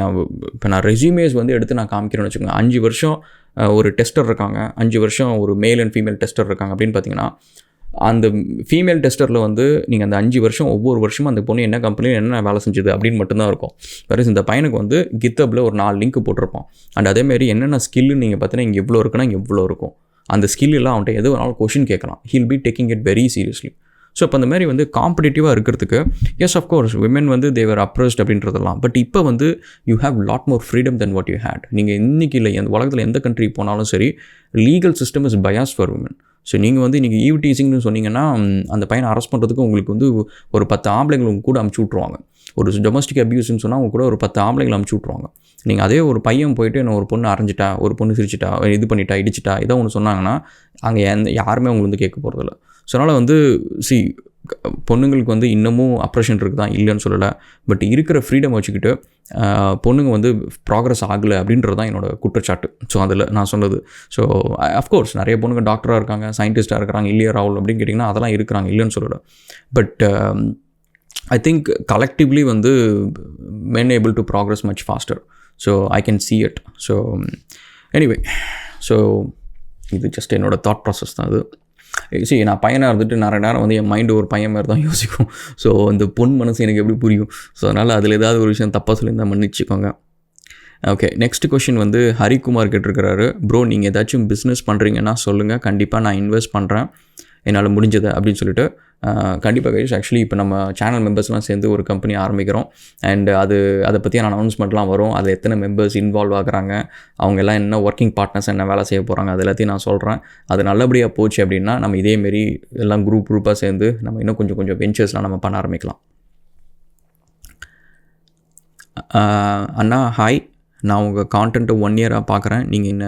இப்போ நான் ரெஸ்யூமேஸ் வந்து எடுத்து நான் காமிக்கிறேன்னு வச்சுக்கோங்க. 5 வருஷம் ஒரு டெஸ்டர் இருக்காங்க, 5 வருஷம் ஒரு மேல் அண்ட் ஃபீமேல் டெஸ்டர் இருக்காங்க அப்படின்னு பார்த்தீங்கன்னா அந்த ஃபீமேல் டெஸ்டரில் வந்து நீங்கள் அந்த 5 வருஷம் ஒவ்வொரு வருஷமும் அந்த பொண்ணு என்ன கம்பெனியில் என்ன வேலை செஞ்சுது அப்படின்னு மட்டும்தான் இருக்கும். வேறு இந்த பையனுக்கு வந்து கித்தப்பில் ஒரு 4 லிங்க் போட்டிருப்போம். அண்ட் அதேமாரி என்னென்ன ஸ்கில்னு நீங்கள் பார்த்தீங்கன்னா இங்கே இவ்வளோ இருக்குன்னா இங்கே இவ்வளோ இருக்கும். அந்த ஸ்கில் எல்லாம் அவன்கிட்ட எது வேணாலும் கொஷின் கேட்கலாம். He'll be taking it very seriously. So இப்போ அந்த மாதிரி வந்து காம்படிட்டிவாக இருக்கிறதுக்கு எஸ் அஃப்கோர்ஸ் விமன் வந்து தேவர் அப்ரோச்ட் அப்படின்றதெல்லாம். பட் இப்போ வந்து you have lot more freedom then what you had. நீங்கள் இன்றைக்கி இல்லை உலகத்தில் எந்த கண்ட்ரி போனாலும் சரி legal system is bias for women. So நீங்கள் வந்து இன்றைக்கி ஈவ் டீசிங்னு சொன்னீங்கன்னா அந்த பையனை அரெஸ்ட் பண்ணுறதுக்கு உங்களுக்கு வந்து ஒரு 10 ஆம்பளைங்களை உங்க கூட அமுச்சு விட்ருவாங்க. ஒரு டொமஸ்டிக் அபியூஸ்ன்னு சொன்னால் அவங்க கூட ஒரு 10 ஆம்பளைங்களை அமுச்சு விட்ருவாங்க. நீங்கள் அதே ஒரு பையன் போயிட்டு என்ன ஒரு பொண்ணு அரைஞ்சிட்டா, ஒரு பொண்ணு சிரிச்சிட்டா, இது பண்ணிட்டா, இடிச்சிட்டா, ஏதோ ஒன்று சொன்னாங்கன்னா அங்கே யாருமே அவங்க வந்து கேட்க போகிறதில்ல. ஸோ அதனால் வந்து பொண்ணுங்களுக்கு வந்து இன்னமும் அப்ரெஷன் இருக்குது தான், இல்லைன்னு சொல்லலை. பட் இருக்கிற ஃப்ரீடம் வச்சுக்கிட்டு பொண்ணுங்க வந்து ப்ராக்ரஸ் ஆகலை அப்படின்றது தான் என்னோடய குற்றச்சாட்டு. ஸோ அதில் நான் சொன்னது. ஸோ அஃப்கோர்ஸ் நிறைய பொண்ணுங்க டாக்டராக இருக்காங்க, சயின்டிஸ்ட்டாக இருக்கிறாங்க, இல்லையா ராகுல் அப்படின்னு கேட்டிங்கன்னா அதெல்லாம் இருக்கிறாங்க, இல்லைன்னு சொல்லலை. பட் ஐ திங்க் கலெக்டிவ்லி வந்து men able to progress much faster. So I can see it. So anyway, so இது ஜஸ்ட் என்னோடய தாட் ப்ராசஸ் தான். அது நான் பையனாக இருந்துட்டு நிறைய நேரம் வந்து என் மைண்டு ஒரு பையன் மாதிரி தான் யோசிக்கும். ஸோ இந்த பொன் மனசு எனக்கு எப்படி புரியும். ஸோ அதனால் அதில் ஏதாவது ஒரு விஷயம் தப்பாக சொல்லியிருந்தால் மன்னிச்சுக்கோங்க. ஓகே, நெக்ஸ்ட் கொஷின் வந்து ஹரிக்குமார் கேட்டிருக்கிறாரு. ப்ரோ நீங்கள் ஏதாச்சும் பிஸ்னஸ் பண்ணுறீங்கன்னா சொல்லுங்கள், கண்டிப்பாக நான் இன்வெஸ்ட் பண்ணுறேன் என்னால் முடிஞ்சது அப்படின்னு சொல்லிட்டு. கண்டிப்பாக கைஸ், ஆக்சுவலி இப்போ நம்ம சேனல் மெம்பர்ஸ்லாம் சேர்ந்து ஒரு கம்பெனி ஆரம்பிக்கிறோம். அண்ட் அதை பற்றியான அனௌன்ஸ்மெண்ட்லாம் வரும். அதில் எத்தனை மெம்பர்ஸ் இன்வால்வ் ஆகுறாங்க, அவங்க எல்லாம் என்ன ஒர்க்கிங் பார்ட்னர்ஸ் என்ன வேலை செய்ய போகிறாங்க, அது எல்லாத்தையும் நான் சொல்கிறேன். அது நல்லபடியாக போச்சு அப்படின்னா நம்ம இதேமாரி எல்லாம் குரூப்பாக சேர்ந்து நம்ம இன்னும் கொஞ்சம் வெஞ்சர்ஸ்லாம் நம்ம பண்ண ஆரம்பிக்கலாம். அண்ணா ஹாய், நான் உங்கள் கான்டென்ட்டை 1 இயராக பார்க்குறேன். நீங்கள் என்ன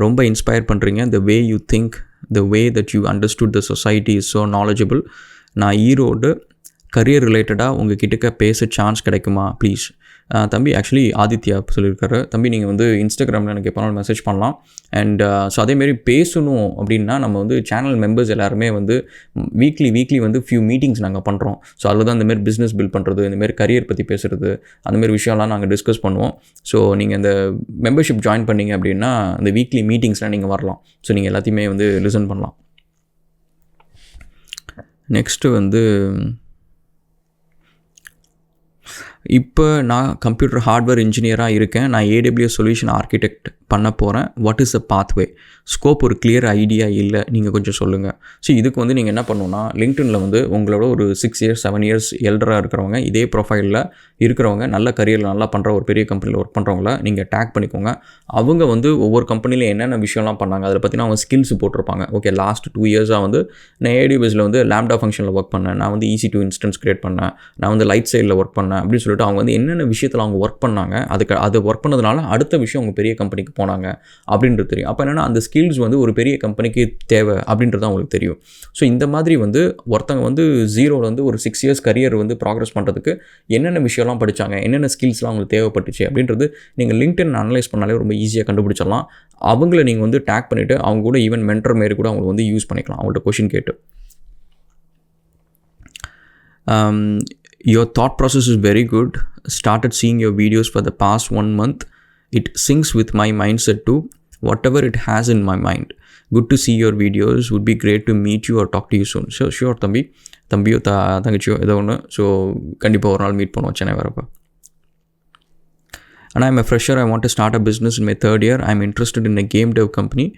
ரொம்ப இன்ஸ்பயர் பண்ணுறீங்க. The way you think, the way that you understood the society is so knowledgeable. நான் ஈரோடு கரியர் ரிலேட்டடாக உங்கள் கிட்டக்க பேச சான்ஸ் கிடைக்குமா ப்ளீஸ்? தம்பி ஆக்சுவலி ஆதித்யா சொல்லியிருக்காரு. தம்பி நீங்கள் வந்து இன்ஸ்டாகிராமில் எனக்கு எப்போனாலும் மெசேஜ் பண்ணலாம். அண்ட் ஸோ அதேமாரி பேசணும் அப்படின்னா நம்ம வந்து சேனல் மெம்பர்ஸ் எல்லாருமே வந்து வீக்லி வந்து ஃபியூ மீட்டிங்ஸ் நாங்கள் பண்ணுறோம். ஸோ அதில் தான் இந்தமாரி பிஸ்னஸ் பில்ட் பண்ணுறது, இந்தமாரி கரியர் பற்றி பேசுகிறது, அந்தமாரி விஷயம்லாம் நாங்கள் டிஸ்கஸ் பண்ணுவோம். ஸோ நீங்கள் இந்த மெம்பர்ஷிப் ஜாயின் பண்ணிங்க அப்படின்னா அந்த வீக்லி மீட்டிங்ஸ்லாம் நீங்கள் வரலாம். ஸோ நீங்கள் எல்லாத்தையுமே வந்து லிசன் பண்ணலாம். நெக்ஸ்ட்டு வந்து இப்போ நான் கம்ப்யூட்டர் ஹார்ட்வேர் இன்ஜினியராக இருக்கேன். நான் AWS சொல்யூஷன் ஆர்கிடெக்ட் பண்ண போகிறேன். What is the pathway? Scope ஒரு கிளியர் ஐடியா இல்லை, நீங்கள் கொஞ்சம் சொல்லுங்கள். ஸோ இதுக்கு வந்து நீங்கள் என்ன பண்ணணுன்னா, லிங்க்டின்ல வந்து உங்களோட ஒரு 6 இயர்ஸ் 7 இயர்ஸ் எல்டராக இருக்கிறவங்க, இதே ப்ரொஃபைலில் இருக்கிறவங்க, நல்ல கரியரில் நல்லா பண்ணுற ஒரு பெரிய கம்பெனியில் ஒர்க் பண்ணுறவங்கள நீங்கள் டேக் பண்ணிக்கோங்க. அவங்க வந்து ஒவ்வொரு கம்பெனியில் என்னென்ன விஷயம்லாம் பண்ணாங்க அதை பற்றினா அவங்க ஸ்கில்ஸ் போட்டிருப்பாங்க. ஓகே, லாஸ்ட் 2 இயர்ஸாக வந்து நான் AWSல வந்து லாம்டா ஃபங்க்ஷனில் ஒர்க் பண்ணேன், நான் வந்து EC2 இன்ஸ்டன்ஸ் கிரியேட் பண்ணேன், நான் வந்து லைட் சைடில் ஒர்க் பண்ணேன் அப்படின்னு சொல்லிட்டு அவங்க வந்து என்னென்ன விஷயத்தில் அவங்க ஒர்க் பண்ணாங்க, அது ஒர்க் பண்ணதுனால அடுத்த விஷயம் அவங்க பெரிய கம்பெனிக்கு போனாங்க அப்படின்றது தெரியும். அப்போ என்னென்னா அந்த ஸ்கில்ஸ் வந்து ஒரு பெரிய கம்பெனிக்கு தேவை அப்படின்றது அவங்களுக்கு தெரியும். ஸோ இந்த மாதிரி வந்து ஒருத்தங்க வந்து ஜீரோவில் வந்து ஒரு 6 இயர்ஸ் கரியர் வந்து ப்ராக்ரஸ் பண்ணுறதுக்கு என்னென்ன விஷயம்லாம் படித்தாங்க, என்னென்ன ஸ்கில்ஸ்லாம் அவங்களுக்கு தேவைப்பட்டுச்சு அப்படின்றது நீங்கள் லிங்க்டின் அனலைஸ் பண்ணாலே ரொம்ப ஈஸியாக கண்டுபிடிச்சிடலாம். அவங்கள நீங்கள் வந்து டேக் பண்ணிவிட்டு அவங்க கூட ஈவன் மென்டர் மாரி கூட அவங்களை வந்து யூஸ் பண்ணிக்கலாம் அவங்கள்ட்ட கொஷின் கேட்டு. Your thought process is very good. Started seeing your videos for the past 1 month. It syncs with my mindset too. Whatever it has in my mind. Good to see your videos. Would be great to meet you or talk to you soon. So sure தம்பியோ தங்கச்சியோ ஏதோ ஒன்று. So கண்டிப்பாக ஒரு நாள் meet பண்ணுவோம் சென்னை வரப்போ. And I'm a fresher. I want to start a business in my 3rd year. I'm interested in a game dev company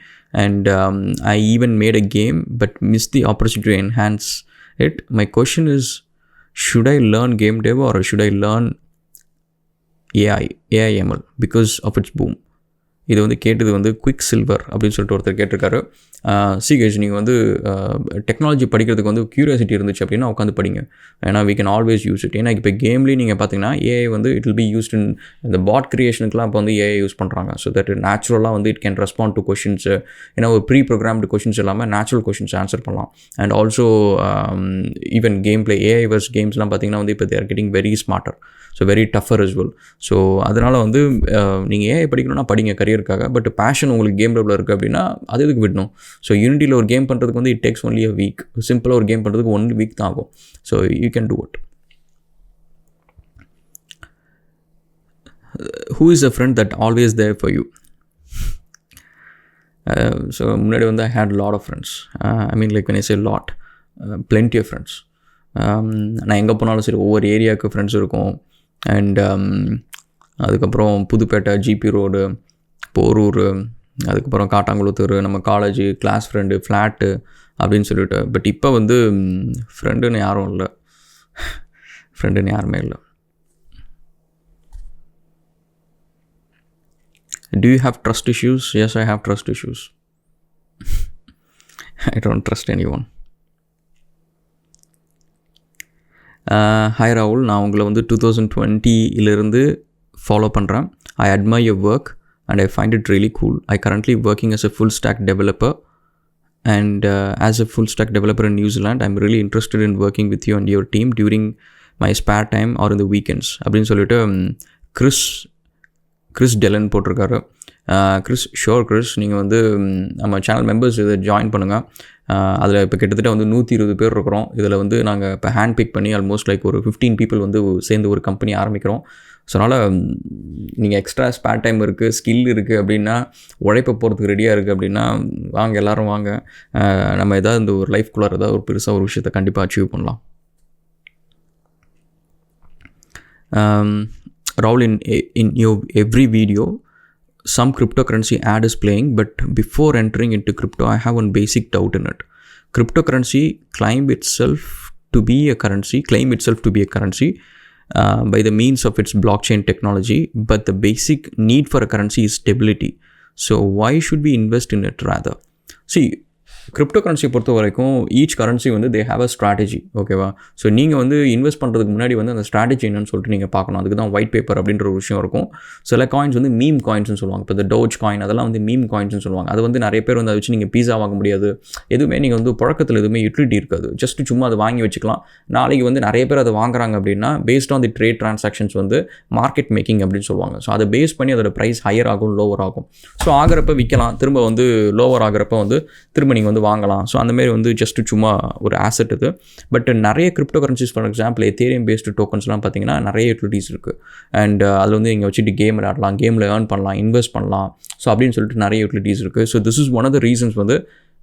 and I even made a game but missed the opportunity to enhance it. My question is, should I learn game dev or should I learn AI ML because of its boom? இது வந்து கேட்டது வந்து quick silver அப்படின்னு சொல்லிட்டு ஒருத்தர் கேட்டிருக்காரு. சிகேஷ் நீங்கள் வந்து டெக்னாலஜி படிக்கிறதுக்கு வந்து க்யூரியாசிட்டி இருந்துச்சு அப்படின்னா உட்காந்து படிங்க. ஏன்னா we can always use it. ஏன்னா இப்போ கேம்லேயும் நீங்கள் பார்த்தீங்கன்னா AI வந்து it will be used in இந்த பாட் கிரியேஷனுக்குலாம் இப்போ வந்து AI யூஸ் பண்ணுறாங்க. ஸோ தட் நேச்சுரலாக வந்து it can respond to questions. ஏன்னா ஒரு ப்ரீ ப்ரோக்ராம்டு கொஷின்ஸ் இல்லாமல் நேச்சுரல் கொஷின்ஸ் ஆன்சர் பண்ணலாம். And also even game play AI versus கேம்ஸ்லாம் பார்த்தீங்கன்னா வந்து இப்போ they are getting very smarter. So very tougher as well. So அதனால் வந்து நீங்கள் AI படிக்கணும்னா படிங்க கரியருக்காக. பட் பேஷன் உங்களுக்கு கேம் டெவலில் இருக்குது அப்படின்னா அது எதுக்கு விடணும்? ஸோ யூனிட்டியில் ஒரு கேம் பண்ணுறதுக்கு வந்து it takes only a week. சிம்பிளாக ஒரு கேம் பண்ணுறதுக்கு 1 week தான் ஆகும். So you can do it. Who is a friend that always there for you? So முன்னாடி வந்து I had a lot of friends. I mean like when I say lot, plenty of friends. நான் எங்கே போனாலும் சரி ஒவ்வொரு ஏரியாவுக்கு friends இருக்கும். And அதுக்கப்புறம் புதுப்பேட்டை, ஜிபி ரோடு, போரூர், அதுக்கப்புறம் காட்டாங்குளத்தூர், நம்ம காலேஜ், கிளாஸ் ஃப்ரெண்டு, ஃப்ளாட்டு அப்படின்னு சொல்லிட்டு. பட் இப்போ வந்து ஃப்ரெண்டுன்னு யாரும் இல்லை, ஃப்ரெண்டுன்னு யாருமே இல்லை. Do you have trust issues? Yes, I have trust issues. I don't trust anyone. Hi ராகுல், நான் உங்களை வந்து 2020 ஃபாலோ பண்ணுறேன். I admire your work and I find it really cool. I currently working as a full stack developer and as a full stack developer in New Zealand, I'm really interested in working with you and your team during my spare time or in the weekends அப்படின்னு சொல்லிட்டு Chris Telen போட்டிருக்காரு. Chris நீங்கள் வந்து நம்ம channel members இதை join பண்ணுங்கள். அதில் இப்போ கிட்டத்தட்ட வந்து 120 பேர் இருக்கிறோம். இதில் வந்து நாங்கள் இப்போ ஹேண்ட் பிக் பண்ணி ஆல்மோஸ்ட் லைக் ஒரு 15 people வந்து சேர்ந்து ஒரு கம்பெனி ஆரம்பிக்கிறோம். ஸோ அதனால் நீங்கள் எக்ஸ்ட்ரா ஸ்பேர் டைம் இருக்குது, ஸ்கில் இருக்குது அப்படின்னா, உழைப்ப போகிறதுக்கு ரெடியாக இருக்குது அப்படின்னா வாங்க, எல்லோரும் வாங்க. நம்ம எதாவது இந்த ஒரு லைஃப்குள்ளே ஏதாவது ஒரு பெருசாக ஒரு விஷயத்தை கண்டிப்பாக அச்சீவ் பண்ணலாம். Rahul, in your every video some cryptocurrency ad is playing, but before entering into crypto I have one basic doubt in it. Cryptocurrency claim itself to be a currency by the means of its blockchain technology, but the basic need for a currency is stability. So why should we invest in it rather? See, crypto currency பொறுத்த வரைக்கும் each currency வந்து they have a strategy, ஓகேவா? So நீங்கள் வந்து invest பண்ணுறதுக்கு முன்னாடி வந்து அந்த ஸ்ட்ராட்டஜி என்னன்னு சொல்லிட்டு நீங்கள் பார்க்கணும். அதுக்கு தான் ஒயிட் பேப்பர் அப்படின்ற ஒரு விஷயம் இருக்கும். சில காயின்ஸ் வந்து மீம் காயின்ஸ்னு சொல்லுவாங்க. இப்போ இந்த டோஜ் காயின் அதெல்லாம் வந்து மீம் காயின்ஸ்னு சொல்லுவாங்க. அது வந்து நிறைய பேர் வந்து அதை வச்சு நீங்கள் பீஸா வாங்க முடியாது, எதுவுமே நீங்கள் வந்து புழக்கத்தில் எதுவுமே யூட்டிலிட்டி இருக்காது. ஜஸ்ட் சும்மா அதை வாங்கி வச்சுக்கலாம். நாளைக்கு வந்து நிறைய பேர் அதை வாங்குறாங்க அப்படின்னா based on the trade transactions வந்து மார்க்கெட் மேக்கிங் அப்படின்னு சொல்லுவாங்க. ஸோ அதை பேஸ் பண்ணி அதோட ப்ரைஸ் ஹையர் ஆகும், லோவர் ஆகும். ஸோ ஆகிறப்ப விற்கலாம், திரும்ப வந்து லோவர் ஆகிறப்ப வந்து திரும்ப நீங்கள் வந்து வாங்கலாம். ஸோ அந்தமாரி வந்து ஜஸ்ட் சும்மா ஒரு ஆசெட் இது. பட் நிறைய crypto currencies for example Ethereum based டோக்கன்ஸ்லாம் பார்த்தீங்கன்னா நிறைய யூட்டிலிட்டிஸ் இருக்குது. அண்ட் அதில் வந்து நீங்கள் வச்சுட்டு கேம் விளையாடலாம், கேமில் ஏர்ன் பண்ணலாம், இன்வெஸ்ட் பண்ணலாம். ஸோ அப்படின்னு சொல்லிட்டு நிறைய யூட்டிலிட்டிஸ் இருக்குது. So this is one of the reasons வந்து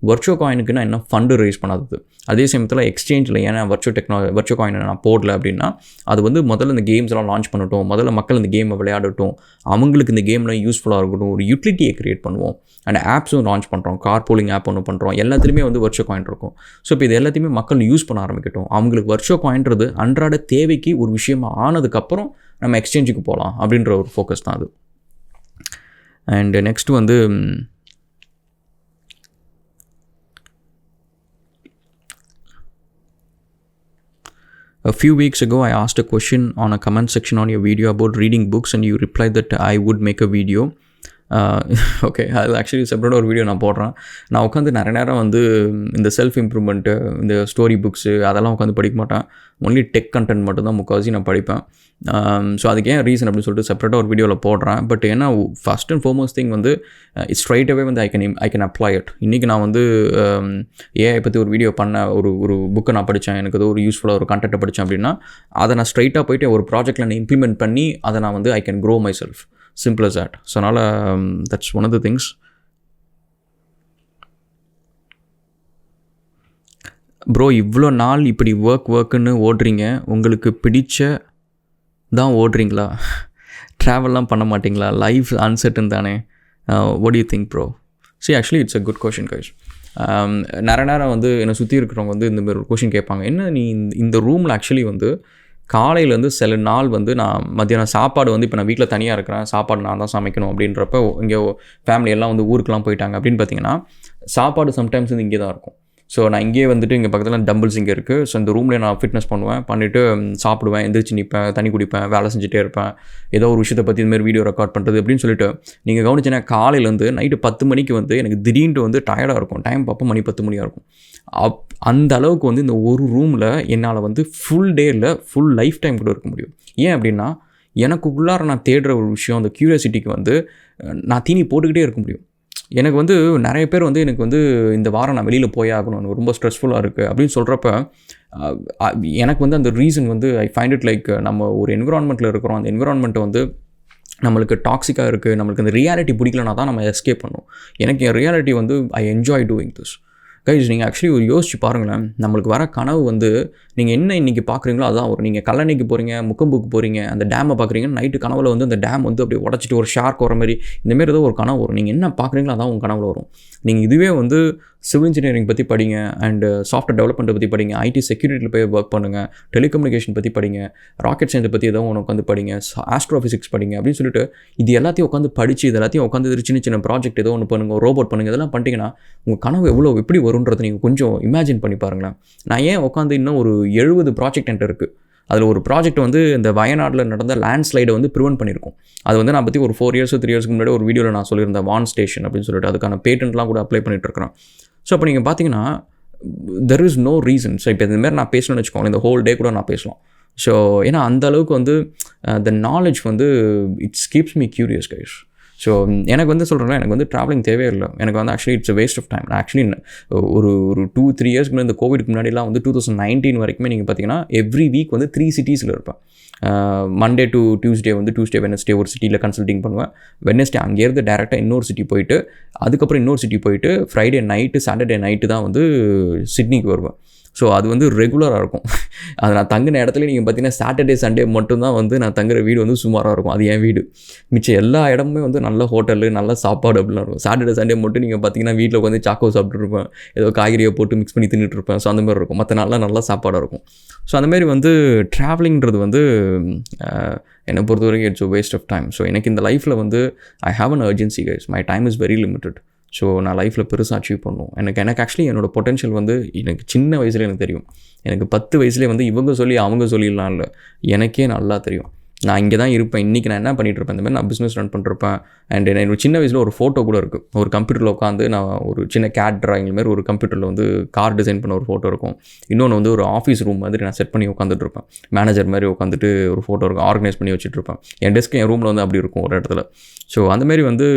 வர்ச்சுவல் காயினுக்கு நான் என்ன ஃபண்டு ரைஸ் பண்ணாதது. அதே சமயத்தில் எக்ஸ்சேஞ்சில் ஏன்னா வர்ச்சுவல் காயினை நான் போடல அப்படின்னா அது வந்து முதல்ல இந்த கேம்ஸ்லாம் லான்ச் பண்ணட்டும், முதல்ல மக்கள் இந்த கேமை விளையாடட்டும், அவங்களுக்கு இந்த கேமில் யூஸ்ஃபுல்லாக இருக்கட்டும், ஒரு யூட்டிலிட்டியை க்ரியேட் பண்ணுவோம். அண்ட் ஆப்ஸும் லான்ச் பண்ணுறோம், கார் பூலிங் ஆப் ஒன்று பண்ணுறோம், எல்லாத்துலேயுமே வந்து வர்ச்சுவல் காயின் இருக்கும். ஸோ இப்போ இது எல்லாத்தையுமே மக்கள் யூஸ் பண்ண ஆரம்பிக்கட்டும். அவங்களுக்கு வர்ச்சுவல் காயின்றது அன்றாட தேவைக்கு ஒரு விஷயமா ஆனதுக்கப்புறம் நம்ம எக்ஸ்சேஞ்சுக்கு போகலாம் அப்படின்ற ஒரு ஃபோக்கஸ் தான் அது. அண்ட் நெக்ஸ்ட்டு வந்து a few weeks ago, I asked a question on a comment section on your video about reading books and you replied that I would make a video. Okay, அது actually செப்பரேட்டாக ஒரு video நான் போடுறேன். நான் உட்காந்து நிறைய நேரம் வந்து இந்த செல்ஃப் இம்ப்ரூவ்மெண்ட்டு, இந்த ஸ்டோரி புக்ஸு அதெல்லாம் உட்காந்து படிக்க மாட்டேன். ஒன்லி டெக் கண்டென்ட் மட்டும் தான் முக்கால்வாசி நான் படிப்பேன். ஸோ அதுக்கு ஏன் ரீசன் அப்படின்னு சொல்லிட்டு செப்பரேட்டாக ஒரு வீடியோவில் போடுறேன். பட் ஏன்னா ஃபஸ்ட் அண்ட் ஃபார்மோஸ்ட் திங் வந்து இட்ஸ் ஸ்ட்ரைட் அவே வந்து ஐ கேன் அப்ளை இட். இன்றைக்கி நான் வந்து ஏஐ பற்றி ஒரு வீடியோ பண்ண ஒரு புக்கை நான் படித்தேன், எனக்கு ஏதோ ஒரு யூஸ்ஃபுல்லாக ஒரு கண்டென்ட்டை படித்தேன் அப்படின்னா அதை நான் ஸ்ட்ரைட்டாக போய்ட்டு ஒரு ப்ராஜெக்ட்டில் நான் இம்ப்ளிமெண்ட் பண்ணி அதை நான் வந்து I can grow myself. Simple as that. So அதனால் that's one of the things. Bro, இவ்வளோ நாள் இப்படி ஒர்க்குன்னு ஓடுறீங்க, உங்களுக்கு பிடிச்ச தான் ஓடுறீங்களா? ட்ராவல்லாம் பண்ண மாட்டிங்களா? லைஃப் அன்சர்டன் தானே? What to you think bro? See, actually it's a good question guys. நிறைய நேரம் வந்து என்னை சுற்றி இருக்கிறவங்க வந்து இந்தமாரி ஒரு கொஷின் கேட்பாங்க. என்ன நீ இந்த ரூமில் ஆக்சுவலி வந்து காலையிலேருந்து சில நாள் வந்து நான் மத்தியானம் சாப்பாடு வந்து இப்போ நான் வீட்டில் தனியாக இருக்கிறேன், சாப்பாடு நான் தான் சமைக்கணும் அப்படின்றப்ப இங்கே ஃபேமிலி எல்லாம் வந்து ஊருக்கெலாம் போயிட்டாங்க அப்படின்னு பார்த்தீங்கன்னா சாப்பாடு சம்டைம்ஸ் வந்து இங்கே தான் இருக்கும். ஸோ நான் இங்கேயே வந்துட்டு இங்கே பக்கத்தில் டம்பிள்ஸ் இங்கே இருக்குது. ஸோ இந்த ரூம்லேயே நான் ஃபிட்னஸ் பண்ணுவேன், பண்ணிவிட்டு சாப்பிடுவேன், எந்திரிச்சு நிற்பேன், தண்ணி குடிப்பேன், வேலை செஞ்சுட்டே இருப்பேன், ஏதோ ஒரு விஷயத்தை பற்றி இதுமாதிரி வீடியோ ரெக்கார்ட் பண்ணுறது அப்படின்னு சொல்லிட்டு நீங்கள் கவனிச்சினா காலையிலேருந்து நைட்டு 10 மணிக்கு வந்து எனக்கு திடீர்னு வந்து டயர்டாக இருக்கும். டைம் பார்ப்போம் மணி 10 மணியாக இருக்கும். அந்த அளவுக்கு வந்து இந்த ஒரு ரூமில் என்னால் வந்து ஃபுல் டேயில் ஃபுல் லைஃப் டைம் கூட இருக்க முடியும். ஏன் அப்படின்னா எனக்குள்ளார நான் தேடுற ஒரு விஷயம், அந்த க்யூரியாசிட்டிக்கு வந்து நான் தீனி போட்டுக்கிட்டே இருக்க முடியும். எனக்கு வந்து நிறைய பேர் வந்து எனக்கு வந்து இந்த வாரம் நான் வெளியில் போய் ஆகணும், ரொம்ப ஸ்ட்ரெஸ்ஃபுல்லாக இருக்குது அப்படின்னு சொல்கிறப்ப எனக்கு வந்து அந்த ரீசன் வந்து ஐ ஃபைண்ட் இட் லைக் நம்ம ஒரு என்விரான்மெண்ட்டில் இருக்கிறோம், அந்த என்விரான்மெண்ட்டை வந்து நம்மளுக்கு டாக்ஸிக்காக இருக்குது, நம்மளுக்கு அந்த ரியாலிட்டி பிடிக்கலனா தான் நம்ம எஸ்கேப் பண்ணணும். எனக்கு என் ரியாலிட்டி வந்து I enjoy doing this. Guys, நீங்கள் ஆக்சுவலி ஒரு யோசிச்சு பாருங்களேன், நம்மளுக்கு வர கனவு வந்து நீங்கள் என்ன இன்றைக்கி பார்க்குறீங்களோ அதான் வரும். நீங்கள் கல்லணைக்கு போகிறீங்க, முக்கம்புக்கு போகிறீங்க, அந்த டேமை பார்க்குறீங்க, நைட்டு கனவில் வந்து அந்த டேம் வந்து அப்படியே உடச்சிட்டு ஒரு ஷார்க் வர மாதிரி இந்தமாரி ஏதோ ஒரு கனவு வரும். நீங்கள் என்ன பார்க்குறீங்களோ அதான் உங்கள் கனவில் வரும். நீங்கள் இதுவே வந்து சிவில் இன்ஜினியரிங் பற்றி படிங்க, அண்டு சாஃப்ட்வேர் டெவலப்மெண்ட்டை பற்றி படிங்க, ஐடி செக்யூரிட்டியில் போய் ஒர்க் பண்ணுங்கள், டெலிகம்யூனிகேஷன் பற்றி படிங்க, ராக்கெட் சயின்ஸை பற்றி ஏதோ ஒன்று உட்காந்து படிங்க, ஆஸ்ட்ரோஃபிசிக்ஸ் படிங்க அப்படின்னு சொல்லிட்டு இது எல்லாத்தையும் உட்காந்து படித்து இது எல்லாத்தையும் உட்காந்து சின்ன சின்ன ப்ராஜெக்ட் ஏதோ ஒன்று பண்ணுங்கள், ரோபோட் பண்ணுங்கள், இதெல்லாம் பண்ணிட்டீங்கன்னா உங்கள் கனவு எப்படி வரும்ன்றதை நீங்கள் கொஞ்சம் இமேஜின் பண்ணி பாருங்களேன். நான் ஏன் உட்காந்து இன்னும் ஒரு 70 ப்ராஜெக்ட் என்கிட்ட இருக்குது. அதில் ஒரு ப்ராஜெக்ட் வந்து இந்த வயநாட்டில் நடந்த லேண்ட் ஸ்லைடை வந்து ப்ரிவென்ட் பண்ணியிருக்கோம். அது வந்து நான் பற்றி ஒரு 4 இயர்ஸ் 3 இயர்ஸ்க்கு முன்னாடி ஒரு வீடியோவில் நான் சொல்லியிருந்தேன், வான் ஸ்டேஷன் அப்படின்னு சொல்லிட்டு அதுக்கான பேட்டன்ட்லாம் கூட அப்ளை பண்ணிட்டு இருக்கிறேன். ஸோ அப்போ நீங்கள் பார்த்தீங்கன்னா there is no reason. So இப்போ இதுமாதிரி நான் பேசணும்னு வச்சுக்கோங்க, இந்த ஹோல் டே கூட நான் பேசலாம். ஸோ ஏன்னா அந்த அளவுக்கு வந்து த நாலேஜ் வந்து it's keeps me curious guys. So எனக்கு வந்து சொல்கிறேன்னா எனக்கு வந்து ட்ராவலிங் தேவையே இல்லை. எனக்கு வந்து actually it's waste of time. Actually ஒரு 2-3 இயர்ஸ்க்கு முன்னாடி இந்த கோவிட்க்கு முன்னாடிலாம் வந்து 2019 வரைக்குமே நீங்கள் பார்த்தீங்கன்னா எவ்ரி வீக் வந்து 3 சிட்டிஸில் இருப்பேன். மண்டே டு டியூஸ்டே வந்து டியூஸ்டே வெனஸ்டே ஒரு சிட்டியில் கன்சல்ட்டிங் பண்ணுவேன், வெனஸ்டே அங்கேருந்து டேரெக்டாக இன்னொரு சிட்டி போயிட்டு அதுக்கப்புறம் இன்னொரு சிட்டி போயிட்டு ஃப்ரைடே நைட்டு சாட்டர்டே நைட்டு தான் வந்து சிட்னிக்கு வருவேன். ஸோ அது வந்து ரெகுலராக இருக்கும். அது நான் தங்கின இடத்துல நீங்கள் பார்த்தீங்கன்னா சாட்டர்டே சண்டே மட்டும்தான் வந்து நான் தங்குற வீடு வந்து சுமாராக இருக்கும். அது என் வீடு. மிச்சம் எல்லா இடமுமே வந்து நல்ல ஹோட்டலு, நல்ல சாப்பாடு அப்படிலாம் இருக்கும். சாட்டர்டே சண்டே மட்டும் நீங்கள் பார்த்தீங்கன்னா வீட்டில் உட்காந்து சாக்கோ சாப்பிட்டுருப்பேன், ஏதோ காய்கறியை போட்டு மிக்ஸ் பண்ணி தின்னுட்டு இருப்பேன். ஸோ அந்தமாதிரி இருக்கும். மற்ற நாளில் நல்ல சாப்பாடாக இருக்கும். ஸோ அந்தமாரி வந்து ட்ராவலிங்கிறது வந்து என்னை பொறுத்த வரைக்கும் it's waste of time. So எனக்கு இந்த லைஃப்பில் வந்து I have an urgency guys, my time is very limited. So நான் லைஃப்பில் பெருசாக அச்சீவ் பண்ணணும். எனக்கு ஆக்சுவலி என்னோடய பொட்டென்ஷியல் வந்து எனக்கு சின்ன வயசுலேயே எனக்கு தெரியும். எனக்கு 10 வயசுலேயே வந்து இவங்க சொல்லி அவங்க சொல்லிடலாம் இல்லை, எனக்கே நல்லா தெரியும் நான் இங்கே தான் இருப்பேன், இன்றைக்கி நான் என்ன பண்ணிகிட்ருப்பேன், இந்த மாதிரி நான் பிஸ்னஸ் ரன் பண்ணிருப்பேன். அண்ட் என்னோட சின்ன வயசில் ஒரு ஃபோட்டோ கூட இருக்குது. ஒரு கம்ப்யூட்டரில் உட்காந்து நான் ஒரு சின்ன கேட் ட்ராயிங் மாதிரி ஒரு கம்ப்யூட்டரில் வந்து கார் டிசைன் பண்ண ஒரு ஃபோட்டோ இருக்கும். இன்னொன்று வந்து ஒரு ஆஃபீஸ் ரூம் மாதிரி நான் செட் பண்ணி உட்காந்துட்டு இருப்பேன். மேனேஜர் மாதிரி உட்காந்துட்டு ஒரு ஃபோட்டோ இருக்கும், ஆர்கனைஸ் பண்ணி வச்சுட்ருப்பேன். என் டெஸ்க் என் ரூமில் வந்து அப்படி இருக்கும் ஒரு இடத்துல. ஸோ அந்தமாரி வந்து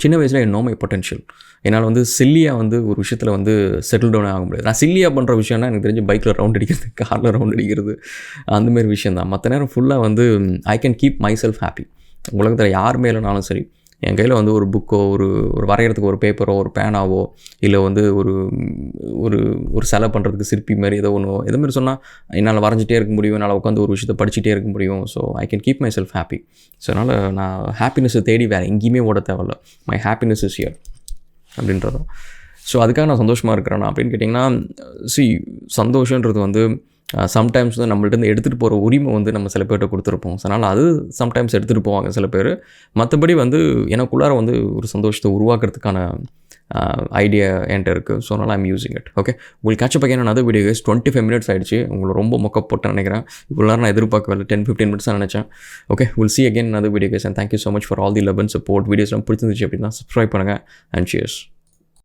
சின்ன வயசில் நோ மை பொட்டென்ஷியல். என்னால் வந்து சில்லியாக வந்து ஒரு விஷயத்தில் வந்து செட்டில் டவுனே ஆக முடியாது. நான் சில்லியாக பண்ணுற விஷயம்னா எனக்கு தெரிஞ்சு பைக்கில் ரவுண்ட் அடிக்கிறது, காரில் ரவுண்ட் அடிக்கிறது, அந்தமாரி விஷயம் தான். மற்ற நேரம் ஃபுல்லாக வந்து I can keep my self happy. உலகத்தில் யார் மேலேனாலும் சரி, என் கையில் வந்து ஒரு புக்கோ ஒரு வரைகிறதுக்கு ஒரு பேப்பரோ ஒரு பேனாவோ இல்லை வந்து ஒரு சிலை பண்ணுறதுக்கு சிற்பி மாதிரி ஏதோ ஒன்று எதுமாரி சொன்னால் என்னால் வரைஞ்சிட்டே இருக்க முடியும், என்னால் உட்காந்து ஒரு விஷயத்தை படிச்சுட்டே இருக்க முடியும். So I can keep my self happy. So அதனால் நான் ஹாப்பினஸை தேடி வேறு எங்கேயுமே ஓட தேவையில்ல. மை ஹாப்பினஸ் இஸ் ஹியர் அப்படின்றதும். ஸோ அதுக்காக நான் சந்தோஷமாக இருக்கிறேன்னா அப்படின்னு கேட்டிங்கன்னா, சந்தோஷன்றது வந்து சம்டைம்ஸ் வந்து நம்மள்ட்ட எடுத்துகிட்டு போகிற உரிமை வந்து நம்ம சில பேர்கிட்ட கொடுத்துருப்போம். ஸோ அதனால் அது சம்டைம்ஸ் எடுத்துகிட்டு போவாங்க சில பேர். மற்றபடி வந்து எனக்குள்ளார வந்து ஒரு சந்தோஷத்தை உருவாக்குறதுக்கான ஐடியா என்கிட்ட இருக்குது. ஸோ அதனால் ஐம் யூஸிங் இட். ஓகே, உங்களுக்கு catch-up again another video guys. 25 minutes ஆகிடுச்சு. உங்களை ரொம்ப மொக்க போட்டேன்னு நினைக்கிறேன். இவ்வளோ நேரம் நான் எதிர்பார்க்கவில்லை, 10-15 minutes தான் நினச்சேன். Okay, we'll see again another video guys, and thank you so much for all the love and support. வீடியோஸ்லாம் பிடிச்சிருந்துச்சு அப்படின்னா சப்ஸ்கிரைப் பண்ணுங்கள், and cheers.